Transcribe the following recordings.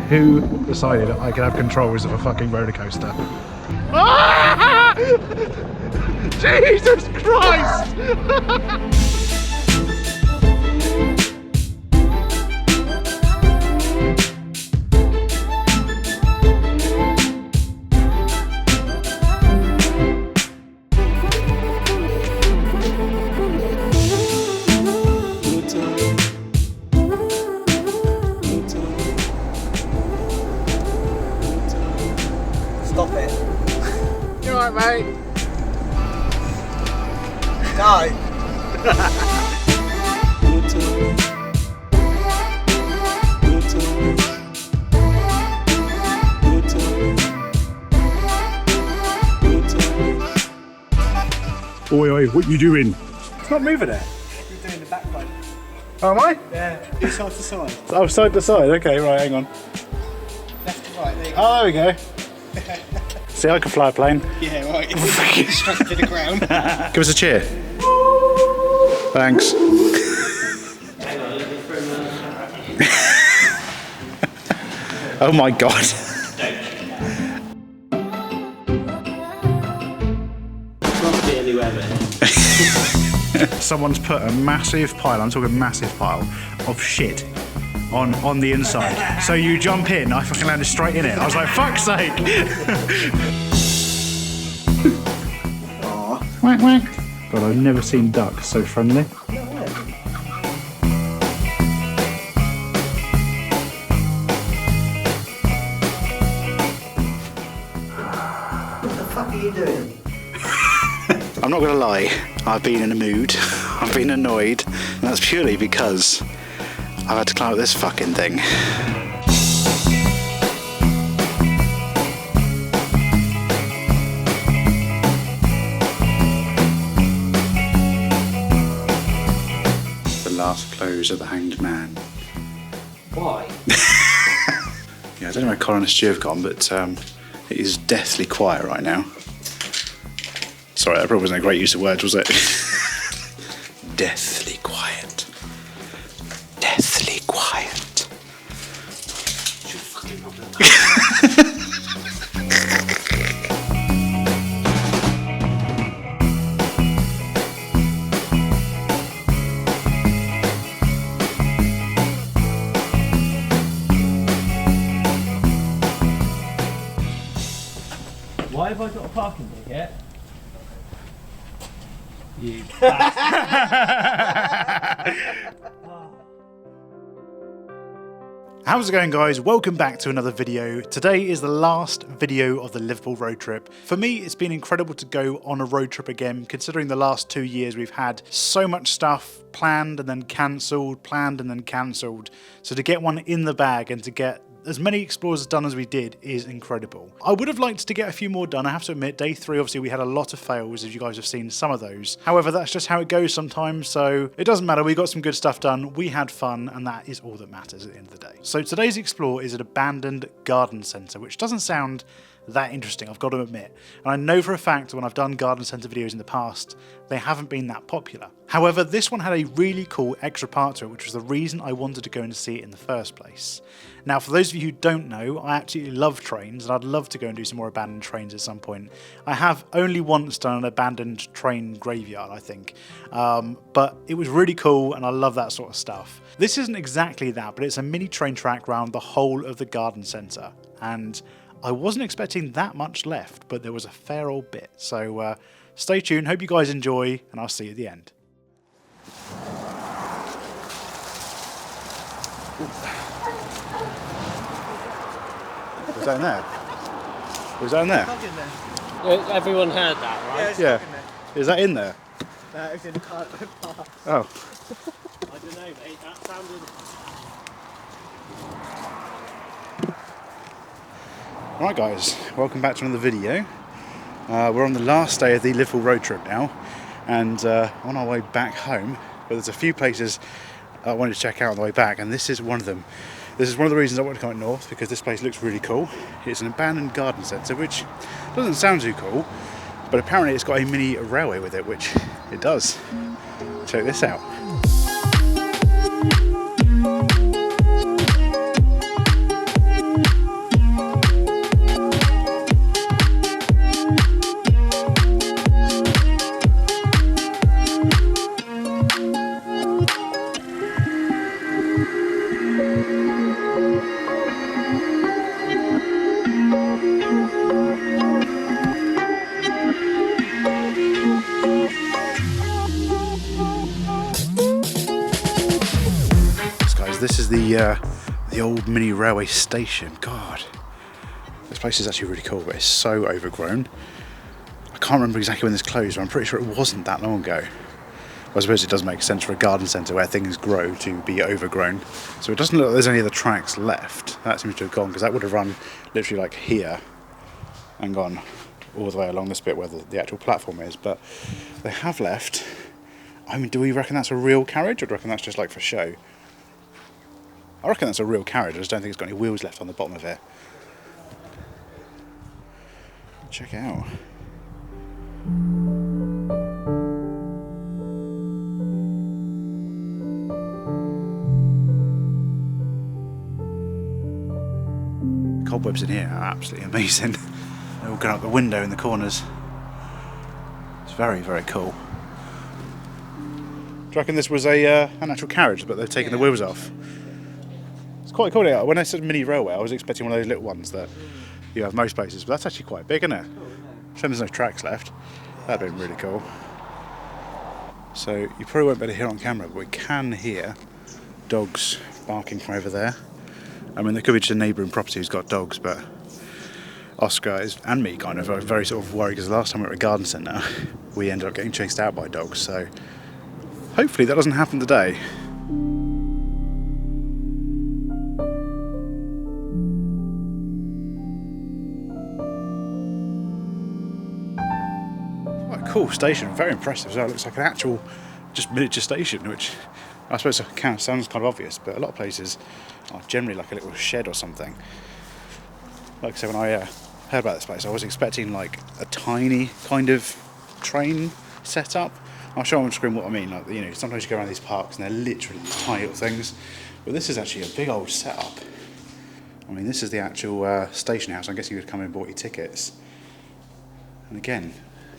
Who decided I could have controls of a fucking roller coaster? Jesus Christ! Stop it. You alright, mate? No. Oi, oi, what you doing? It's not moving it. You're doing the backbone. Oh, am I? Yeah. Do side to side. Oh, side to side. Okay, right, hang on. Left to right. There you go. Oh, there we go. See, I can fly a plane. Yeah, right. Straight to the ground. Give us a cheer. Thanks. Oh my God. Someone's put a massive pile, I'm talking massive pile, of shit on the inside. So you jump in, I fucking landed straight in it. I was like, fuck's sake. Whack, whack. God, I've never seen ducks so friendly. What the fuck are you doing? I'm not going to lie, I've been in a mood, I've been annoyed, and that's purely because I've had to climb up this fucking thing. The last close of the Hanged Man. Why? Yeah, I don't know where Colin and Stu have gone, but it is deathly quiet right now. Sorry, that probably wasn't a great use of words, was it? Deathly quiet. Deathly quiet. What's your fucking problem? Why have I got a parking ticket? You. How's it going, guys? Welcome back to another video. Today is the last video of the Liverpool road trip. For me, it's been incredible to go on a road trip again, considering the last 2 years we've had so much stuff planned and then cancelled, planned and then cancelled. So to get one in the bag and to get as many explorers done as we did is incredible. I would have liked to get a few more done. I have to admit, day 3, obviously we had a lot of fails, as you guys have seen some of those. However, that's just how it goes sometimes, so it doesn't matter. We got some good stuff done, we had fun, and that is all that matters at the end of the day. So today's explore is an abandoned garden centre, which doesn't sound that interesting, I've got to admit. And I know for a fact when I've done garden centre videos in the past, they haven't been that popular. However, this one had a really cool extra part to it, which was the reason I wanted to go and see it in the first place. Now, for those of you who don't know, I absolutely love trains, and I'd love to go and do some more abandoned trains at some point. I have only once done an abandoned train graveyard, I think, but it was really cool, and I love that sort of stuff. This isn't exactly that, but it's a mini train track around the whole of the garden centre, and I wasn't expecting that much left, but there was a fair old bit. So stay tuned, hope you guys enjoy, and I'll see you at the end. Was that in there? Was that in there? Plug in there. Everyone heard that, right? Yeah. Is that in there? No, it's in the car. Oh. I don't know, mate. That sounded... Right, guys, welcome back to another video. We're on the last day of the Liverpool road trip now, and on our way back home. But there's a few places I wanted to check out on the way back, and this is one of them. This is one of the reasons I want to come up north, because this place looks really cool. It's an abandoned garden centre, which doesn't sound too cool, but apparently it's got a mini railway with it, which it does. Check this out. because this is the old mini railway station. God, this place is actually really cool, but it's so overgrown. I can't remember exactly when this closed, but I'm pretty sure it wasn't that long ago. I suppose it does make sense for a garden centre where things grow to be overgrown. So it doesn't look like there's any of the tracks left. That seems to have gone, because that would have run literally like here and gone all the way along this bit where the actual platform is. But they have left. I mean, do we reckon that's a real carriage, or do we reckon that's just like for show? I reckon that's a real carriage. I just don't think it's got any wheels left on the bottom of it. Check it out. The cobwebs in here are absolutely amazing. They're all going out the window in the corners. It's very, very cool. Do you reckon this was an actual carriage, but they've taken the wheels off? It's quite cool. When I said mini railway, I was expecting one of those little ones that you have most places, but that's actually quite big, isn't it? Shame there's no tracks left. That'd been really cool. So you probably won't be able to hear on camera, but we can hear dogs barking from over there. I mean, there could be just a neighbouring property who's got dogs, but Oscar and me kind of are very sort of worried, because the last time we were at a garden centre, we ended up getting chased out by dogs. So hopefully that doesn't happen today. Cool station, very impressive as well. It looks like an actual just miniature station, which I suppose sounds kind of obvious, but a lot of places are generally like a little shed or something. Like I said, when I heard about this place, I was expecting like a tiny kind of train setup. I'll show on screen what I mean. Like, you know, sometimes you go around these parks and they're literally tiny little things, but this is actually a big old setup. I mean, this is the actual station house. I'm guessing you would come in and bought your tickets. And again,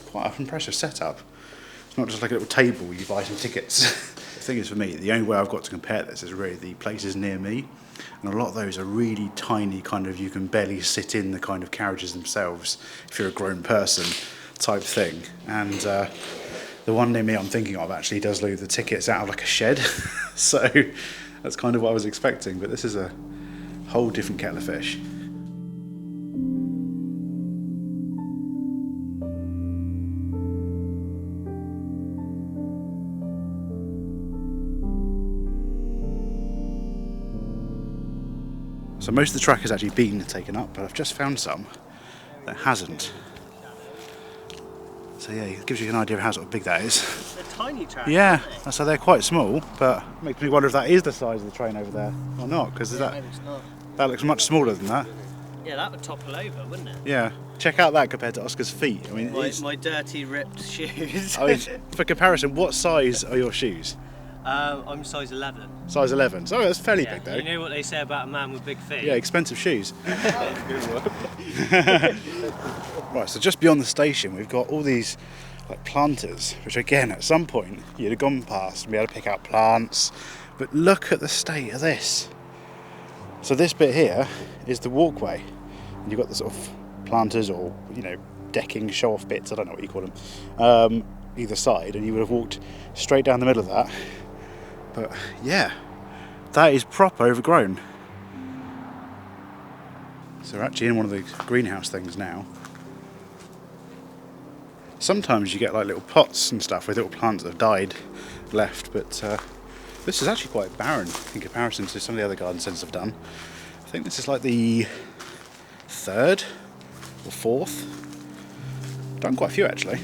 quite an impressive setup. It's not just like a little table you buy some tickets. The thing is, for me, the only way I've got to compare this is really the places near me, and a lot of those are really tiny, kind of, you can barely sit in the kind of carriages themselves if you're a grown person type thing. And the one near me I'm thinking of actually does load the tickets out of like a shed. So that's kind of what I was expecting, but this is a whole different kettle of fish. So most of the track has actually been taken up, but I've just found some that hasn't. So yeah, it gives you an idea of how sort of big that is. They're tiny tracks. Yeah, so they're quite small, but it makes me wonder if that is the size of the train over there or not, because Maybe it's not. that looks much smaller than that. Yeah, that would topple over, wouldn't it? Yeah, check out that compared to Oscar's feet. I mean, My dirty, ripped shoes. I mean, for comparison, what size are your shoes? I'm size 11. Size 11. So that's fairly Yeah, big though. you know what they say about a man with big feet? Yeah, expensive shoes. Right, so just beyond the station, we've got all these like planters, which again, at some point, you'd have gone past and be able to pick out plants. But look at the state of this. So this bit here is the walkway, and you've got the sort of planters, or you know, decking, show-off bits. I don't know what you call them. Either side, and you would have walked straight down the middle of that. But yeah, that is proper overgrown. So we're actually in one of the greenhouse things now. Sometimes you get like little pots and stuff with little plants that have died left, but this is actually quite barren in comparison to some of the other garden centres I've done. I think this is like the third or fourth. Done quite a few actually.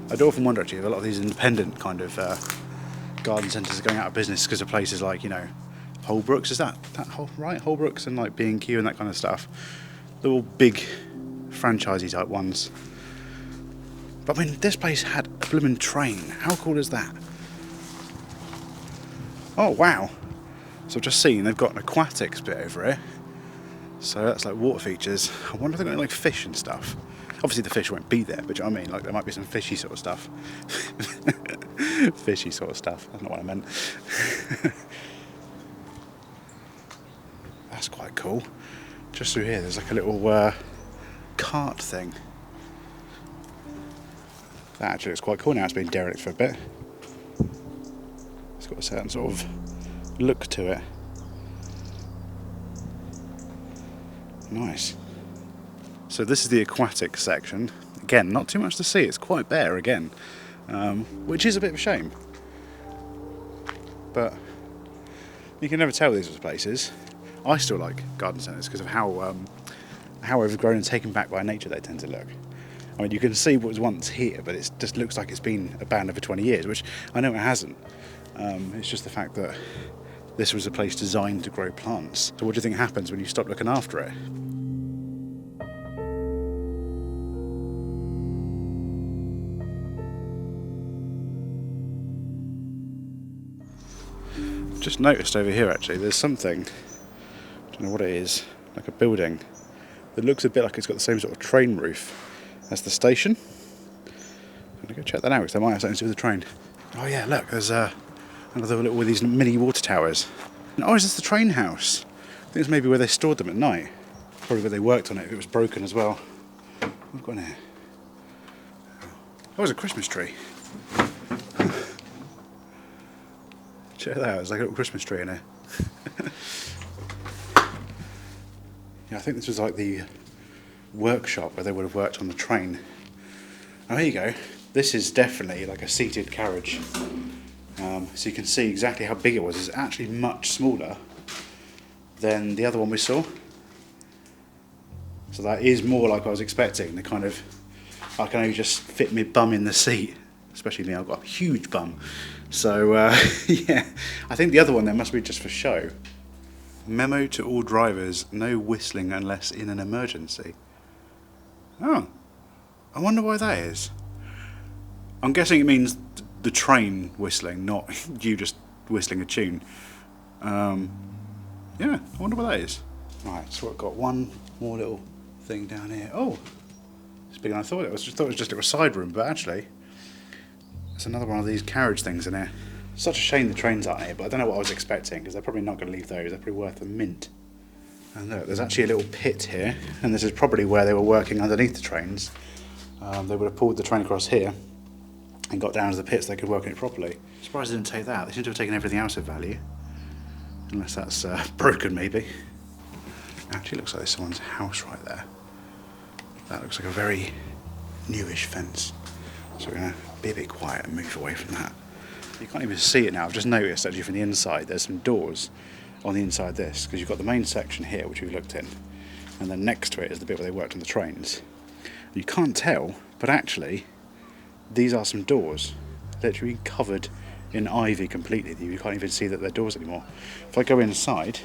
I do often wonder actually if a lot of these independent kind of garden centres are going out of business because of places like, you know, Holbrooks, is that right? Holbrooks and like B&Q and that kind of stuff. They're all big franchisey type ones. But I mean, this place had a blooming train. How cool is that? Oh wow. So I've just seen they've got an aquatics bit over here. So that's like water features. I wonder if they've got any, like fish and stuff. Obviously the fish won't be there, but do you know what I mean? Like there might be some fishy sort of stuff. Fishy sort of stuff, that's not what I meant. That's quite cool. Just through here there's like a little cart thing. That actually looks quite cool now, it's been derelict for a bit. It's got a certain sort of look to it. Nice. So this is the aquatic section. Again, not too much to see. It's quite bare again, which is a bit of a shame. But you can never tell these sorts of places. I still like garden centres because of how overgrown and taken back by nature they tend to look. I mean, you can see what was once here, but it just looks like it's been abandoned for 20 years, which I know it hasn't. It's just the fact that this was a place designed to grow plants. So what do you think happens when you stop looking after it? Just noticed over here actually, there's something, I don't know what it is, like a building that looks a bit like it's got the same sort of train roof as the station. I'm going to go check that out because they might have something to do with the train. Oh yeah, look, there's another little with these mini water towers. Oh, is this the train house? I think it's maybe where they stored them at night. Probably where they worked on it if it was broken as well. What have we got in here? Oh, it's a Christmas tree. Check that out, there's like a little Christmas tree in here. Yeah, I think this was like the workshop where they would have worked on the train. Oh, there you go. This is definitely like a seated carriage. So you can see exactly how big it was. It's actually much smaller than the other one we saw. So that is more like I was expecting. The kind of, I can only just fit my bum in the seat. Especially me, I've got a huge bum. So yeah, I think the other one there must be just for show. Memo to all drivers, no whistling unless in an emergency. Oh, I wonder why that is. I'm guessing it means the train whistling, not you just whistling a tune. Yeah, I wonder what that is. Right, so I've got one more little thing down here. Oh, it's bigger than I thought it was. Just thought it was just a little side room, but actually, there's another one of these carriage things in here. Such a shame the trains aren't here, but I don't know what I was expecting because they're probably not going to leave those. They're probably worth a mint. And look, there's actually a little pit here, and this is probably where they were working underneath the trains. They would have pulled the train across here and got down to the pit so they could work on it properly. Surprised they didn't take that. They seem to have taken everything else of value. Unless that's broken, maybe. Actually, looks like there's someone's house right there. That looks like a very newish fence. So we're going to be a bit quiet and move away from that. You can't even see it now. I've just noticed actually from the inside there's some doors on the inside of this, because you've got the main section here which we've looked in, and then next to it is the bit where they worked on the trains. You can't tell, but actually these are some doors literally covered in ivy completely. You can't even see that they're doors anymore. If I go inside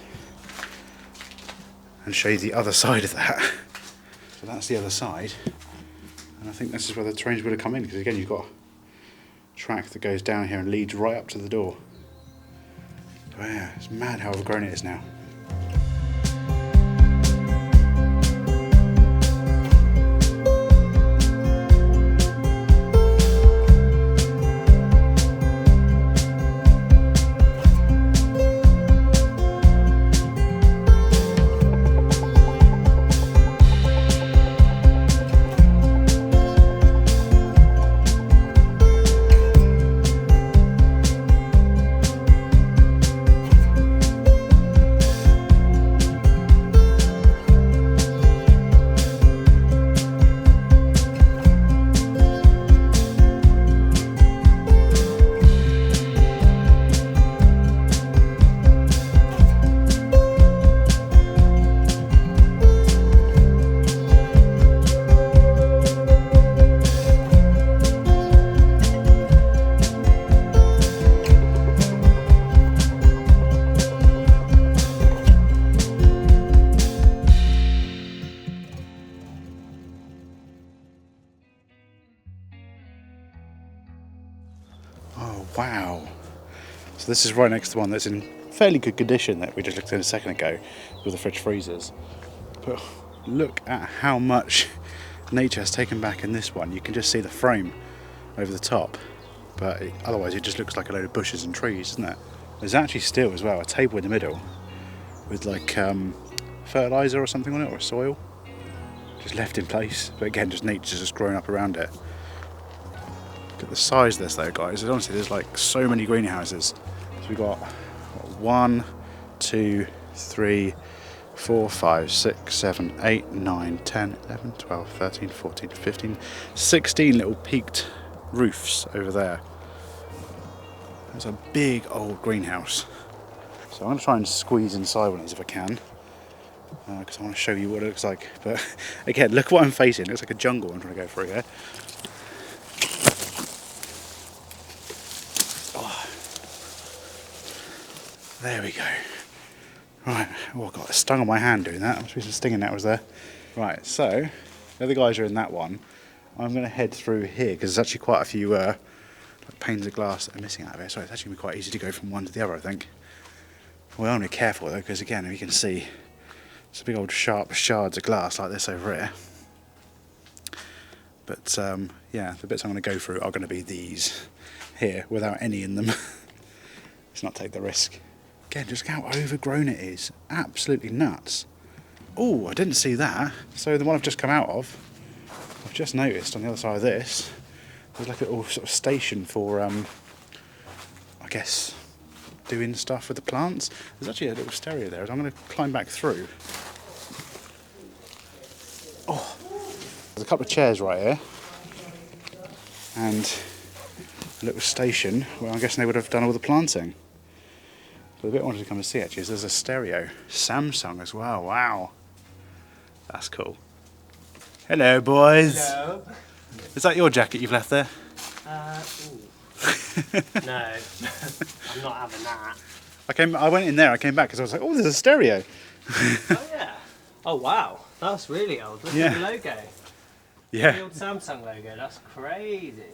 and show you the other side of that, so that's the other side, and I think this is where the trains would have come in, because again you've got track that goes down here and leads right up to the door. Oh yeah, it's mad how overgrown it is now. Oh wow. So this is right next to one that's in fairly good condition that we just looked at a second ago with the fridge freezers. But look at how much nature has taken back in this one. You can just see the frame over the top, but otherwise it just looks like a load of bushes and trees, doesn't it? There's actually still as well a table in the middle with like fertiliser or something on it, or soil, just left in place. But again, just nature's just growing up around it. Look at the size of this though, guys. Honestly, there's like so many greenhouses. So we've got 1, 2, 3, 4, 5, 6, 7, 8, 9, 10, 11, 12, 13, 14, 15, 16 little peaked roofs over there. There's a big old greenhouse. So I'm going to try and squeeze inside one of these if I can, because I want to show you what it looks like. But again, look what I'm facing. It looks like a jungle I'm trying to go through here. Oh. There we go. Right, oh, I got a stung on my hand doing that. There must be some stinging nettles there. Right, so the other guys are in that one. I'm going to head through here because there's actually quite a few like panes of glass that are missing out of it. So it's actually going to be quite easy to go from one to the other, I think. Well, I'm going to be careful though, because again, if you can see, it's a big old sharp shards of glass like this over here. But yeah, the bits I'm going to go through are going to be these here without any in them. Let's not take the risk. Again, just look how overgrown it is. Absolutely nuts. Oh, I didn't see that. So the one I've just come out of, I've just noticed on the other side of this, there's like a little sort of station for, I guess, doing stuff with the plants. There's actually a little stereo there. I'm going to climb back through. Oh, there's a couple of chairs right here. And a little station where I'm guessing they would have done all the planting. But the bit I wanted to come and see actually is there's a stereo. Samsung as well, wow. That's cool. Hello boys. No. Is that your jacket you've left there? No, I'm not having that. I went in there, I came back because I was like, oh, there's a stereo. Oh yeah. Oh wow, that's really old. Look at the logo. Yeah. The old Samsung logo, that's crazy.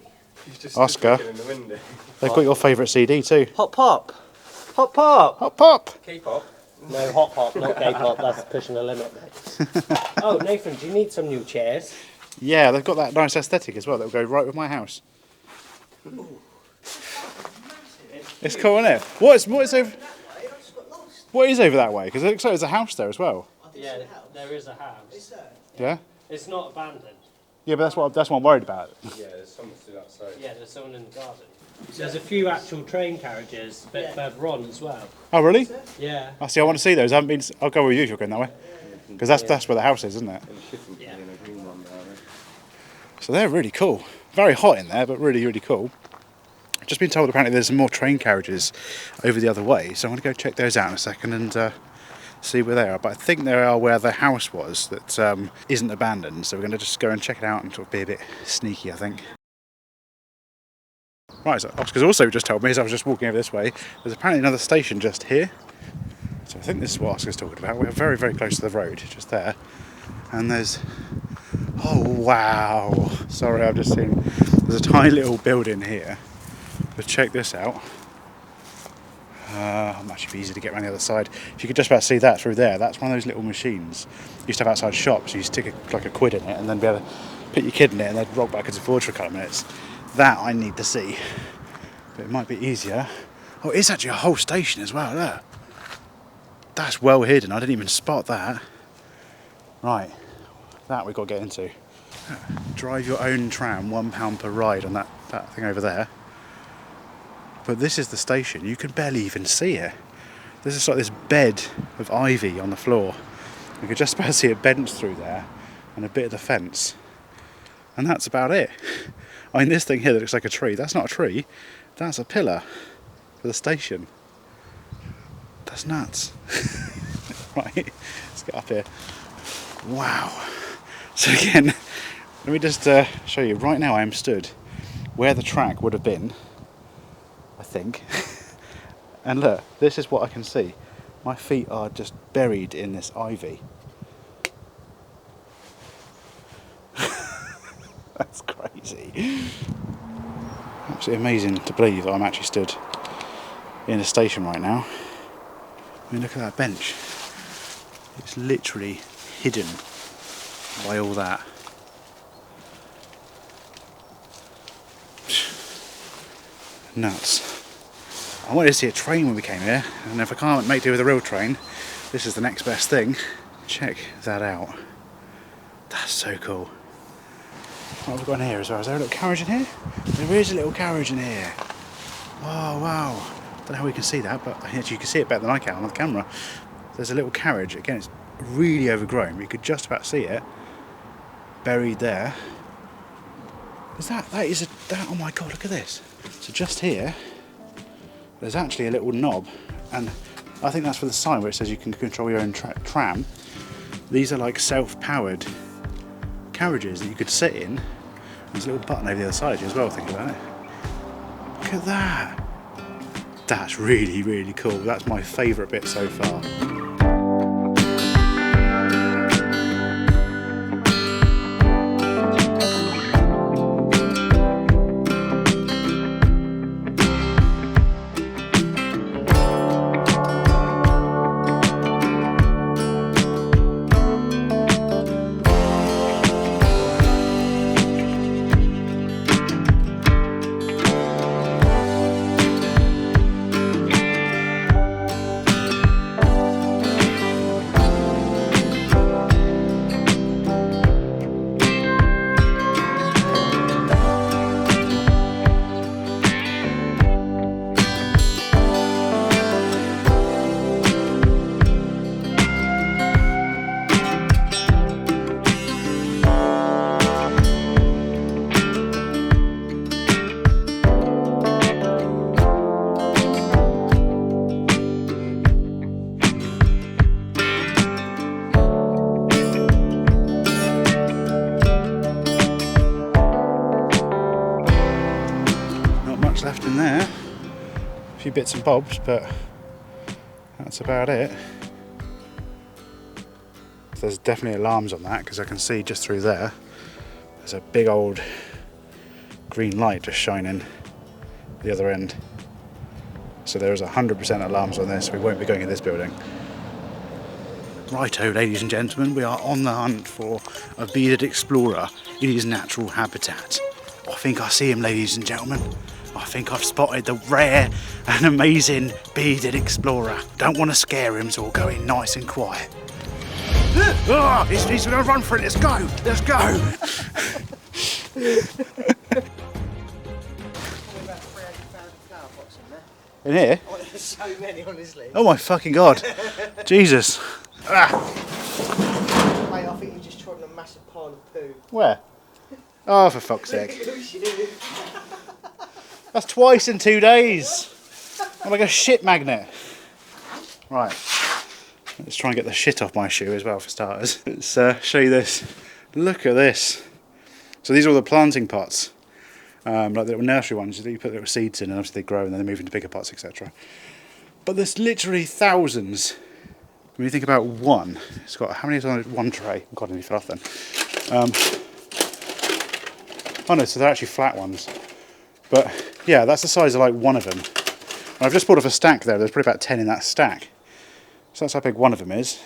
Oscar, in the window. they've got your favourite CD too. Hot pop. Hot pop. Hot pop. K-pop. No, hot pop, not K-pop, that's pushing the limit, mate. Oh, Nathan, do you need some new chairs? Yeah, they've got that nice aesthetic as well that will go right with my house. It's cool, isn't it? What is over that way? Because it looks like there's a house there as well. Yeah, there is a house. Yeah? It's not abandoned. Yeah, but that's what I'm worried about. Yeah, there's someone stood outside. Yeah, there's someone in the garden. There's a few actual train carriages a bit further on as well. Oh, really? Yeah. I see, I want to see those. I haven't been. I'll go with you if you're going that way. Because that's where the house is, isn't it? Yeah. So they're really cool. Very hot in there, but really, really cool. I've just been told apparently there's some more train carriages over the other way, so I'm going to go check those out in a second and see where they are. But I think they are where the house was that isn't abandoned, so we're going to just go and check it out and sort of be a bit sneaky, I think. Right, so Oscar's also just told me as I was just walking over this way, there's apparently another station just here. So I think this is what Oscar's talking about. We're very, very close to the road, just there. And there's... Oh, wow. Sorry, I've just seen... There's a tiny little building here. But check this out. Might be easy to get around the other side. If you could just about see that through there, that's one of those little machines. You used to have outside shops. You used to stick like a quid in it and then be able to put your kid in it and they'd rock backwards and forwards for a couple of minutes. That I need to see. But it might be easier. Oh, it's actually a whole station as well, look. That's well hidden, I didn't even spot that. Right, that we've got to get into. Drive your own tram, £1 per ride on that thing over there. But this is the station, you can barely even see it. There's just like this bed of ivy on the floor. You could just about see a bench through there and a bit of the fence. And that's about it. I mean, this thing here that looks like a tree, that's not a tree, that's a pillar for the station. That's nuts. Right, let's get up here. Wow. So again, let me just show you. Right now I am stood where the track would have been, I think. And look, this is what I can see. My feet are just buried in this ivy. That's crazy. Absolutely amazing to believe that I'm actually stood in a station right now. I mean, look at that bench. It's literally hidden by all that. Nuts. I wanted to see a train when we came here, and if I can't make do with a real train, this is the next best thing. Check that out. That's so cool. What have we got in here as well? Is there a little carriage in here? There is a little carriage in here. Oh wow. Don't know how we can see that, but actually you can see it better than I can on the camera. There's a little carriage. Again, it's really overgrown. You could just about see it buried there. Is that is that? Oh my god! Look at this. So just here, there's actually a little knob, and I think that's for the sign where it says you can control your own tram. These are like self-powered carriages that you could sit in. There's a little button over the other side as well, think about it. Look at that. That's really, really cool. That's my favourite bit so far. Left in there, a few bits and bobs, but that's about it. There's definitely alarms on that because I can see just through there there's a big old green light just shining at the other end. So there is 100% alarms on this. We won't be going in this building. Righto, ladies and gentlemen, we are on the hunt for a bearded explorer in his natural habitat. I think I see him, ladies and gentlemen. I think I've spotted the rare and amazing bearded explorer. Don't want to scare him, so we'll go in nice and quiet. Oh, he's going to run for it. Let's go. Let's go. In here? Oh, there's so many, honestly. Oh my fucking god. Jesus. Ah. Mate, I think you just trodden a massive pile of poo. Where? Oh, for fuck's sake. That's twice in 2 days. I'm like a shit magnet. Right. Let's try and get the shit off my shoe as well for starters. Let's show you this. Look at this. So these are all the planting pots. Like the little nursery ones that you put little seeds in and obviously they grow and then they move into bigger pots, etc. But there's literally thousands. When you think about one, it's got, how many is on one tray? God, I nearly fell off then. Oh no, so they're actually flat ones. But yeah, that's the size of like one of them. And I've just pulled off a stack there. There's probably about 10 in that stack. So that's how big one of them is.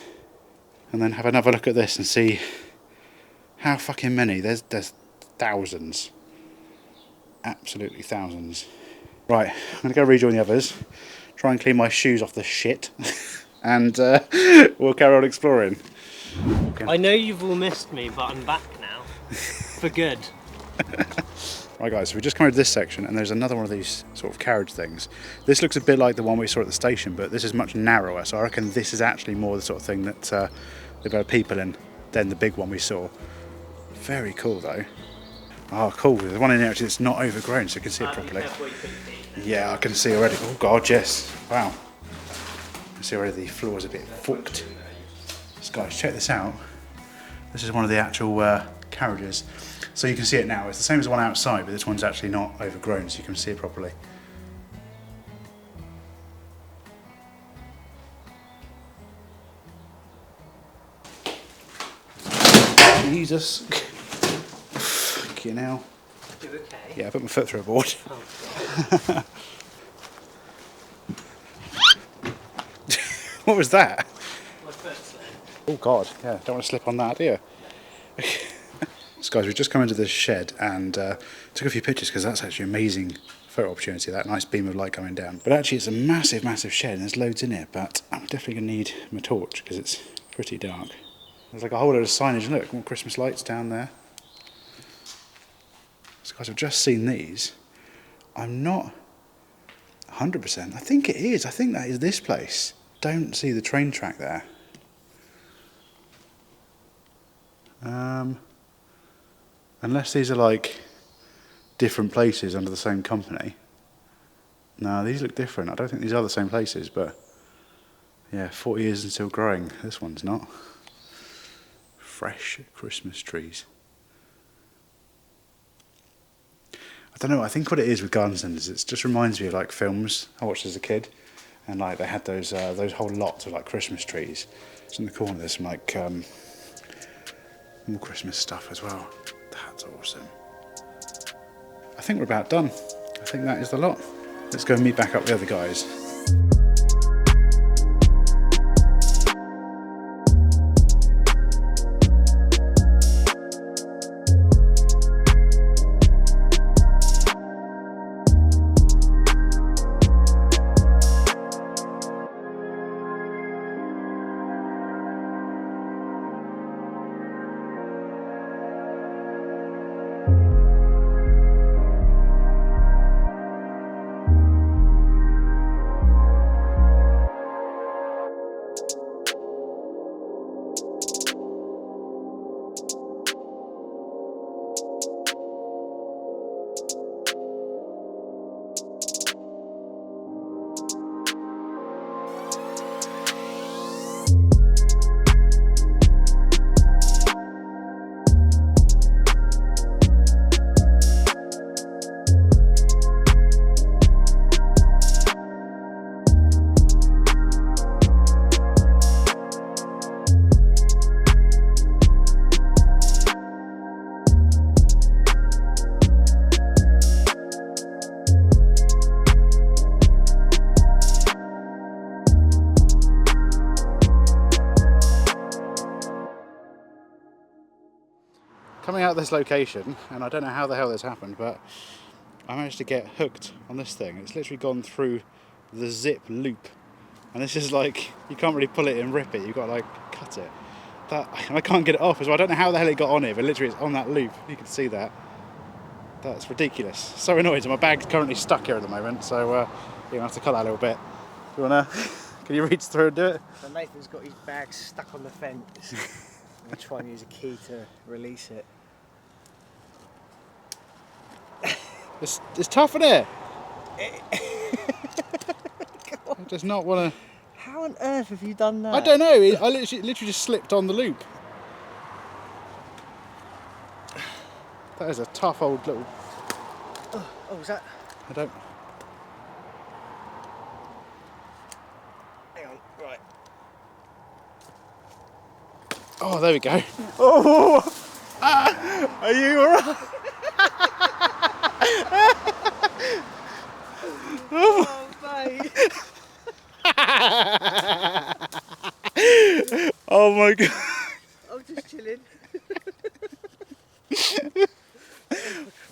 And then have another look at this and see how fucking many. There's thousands. Absolutely thousands. Right, I'm going to go rejoin the others. Try and clean my shoes off the shit. And we'll carry on exploring. Okay. I know you've all missed me, but I'm back now. For good. Right guys, so we just come into this section and there's another one of these sort of carriage things. This looks a bit like the one we saw at the station, but this is much narrower, so I reckon this is actually more the sort of thing that they've got people in than the big one we saw. Very cool though. Oh cool, there's one in here actually that's not overgrown so you can see it properly. Yeah, I can see already. Oh god, yes. Wow. I can see already the floor's a bit fucked. So guys, check this out. This is one of the actual carriages. So you can see it now. It's the same as the one outside, but this one's actually not overgrown, so you can see it properly. Jesus. Fucking hell. You okay? Yeah, I put my foot through a board. Oh, What was that? my foot slipped. Oh god, yeah, don't want to slip on that, do you? So guys, we've just come into this shed and took a few pictures because that's actually an amazing photo opportunity, that nice beam of light coming down. But actually it's a massive, massive shed and there's loads in here, but I'm definitely going to need my torch because it's pretty dark. There's like a whole load of signage, look, more Christmas lights down there. So guys, I've just seen these. I'm not 100%, I think it is, I think that is this place. Don't see the train track there. Unless these are like different places under the same company. No, these look different. I don't think these are the same places, but yeah, 40 years and still growing. This one's not. Fresh Christmas trees. I don't know, I think what it is with garden centres, it just reminds me of like films I watched as a kid, and like they had those whole lots of like Christmas trees. So in the corner there's some like more Christmas stuff as well. That's awesome. I think we're about done. I think that is the lot. Let's go and meet back up with the other guys. Coming out of this location, and I don't know how the hell this happened, but I managed to get hooked on this thing. It's literally gone through the zip loop, and this is like, you can't really pull it and rip it, you've got to like cut it. And I can't get it off as well. I don't know how the hell it got on here, but literally it's on that loop. You can see that. That's ridiculous. So annoyed. My bag's currently stuck here at the moment, so you're gonna have to cut that a little bit. You wanna? Can you reach through and do it? So Nathan's got his bag stuck on the fence. I'm trying to use a key to release it. It's tough, isn't it? I just not want to. How on earth have you done that? I don't know. I literally just slipped on the loop. That is a tough old little. Oh, is that? I don't. Hang on, right. Oh, there we go. Oh! Are you alright? Oh, mate. Oh my god. I'm just chilling.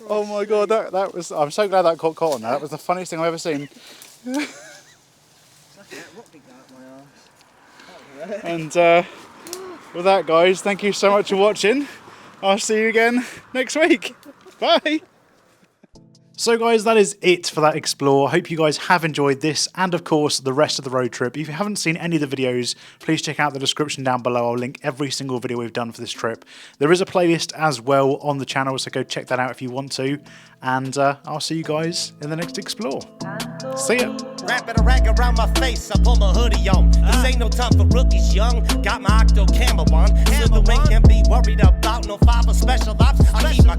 Oh my god, that was. I'm so glad that caught on there. That was the funniest thing I've ever seen. It's like a rock big out my arse. And with that, guys, thank you so much for watching. I'll see you again next week. Bye. So guys, that is it for that explore. I hope you guys have enjoyed this and of course the rest of the road trip. If you haven't seen any of the videos, please check out the description down below. I'll link every single video we've done for this trip. There is a playlist as well on the channel, so go check that out if you want to. And I'll see you guys in the next explore. See ya. Wrapping a rag around my face, I pull my hoodie on. This ain't no time for rookies young. Got my octo camera on. So the wing can't be worried about no 5 special ops. I keep my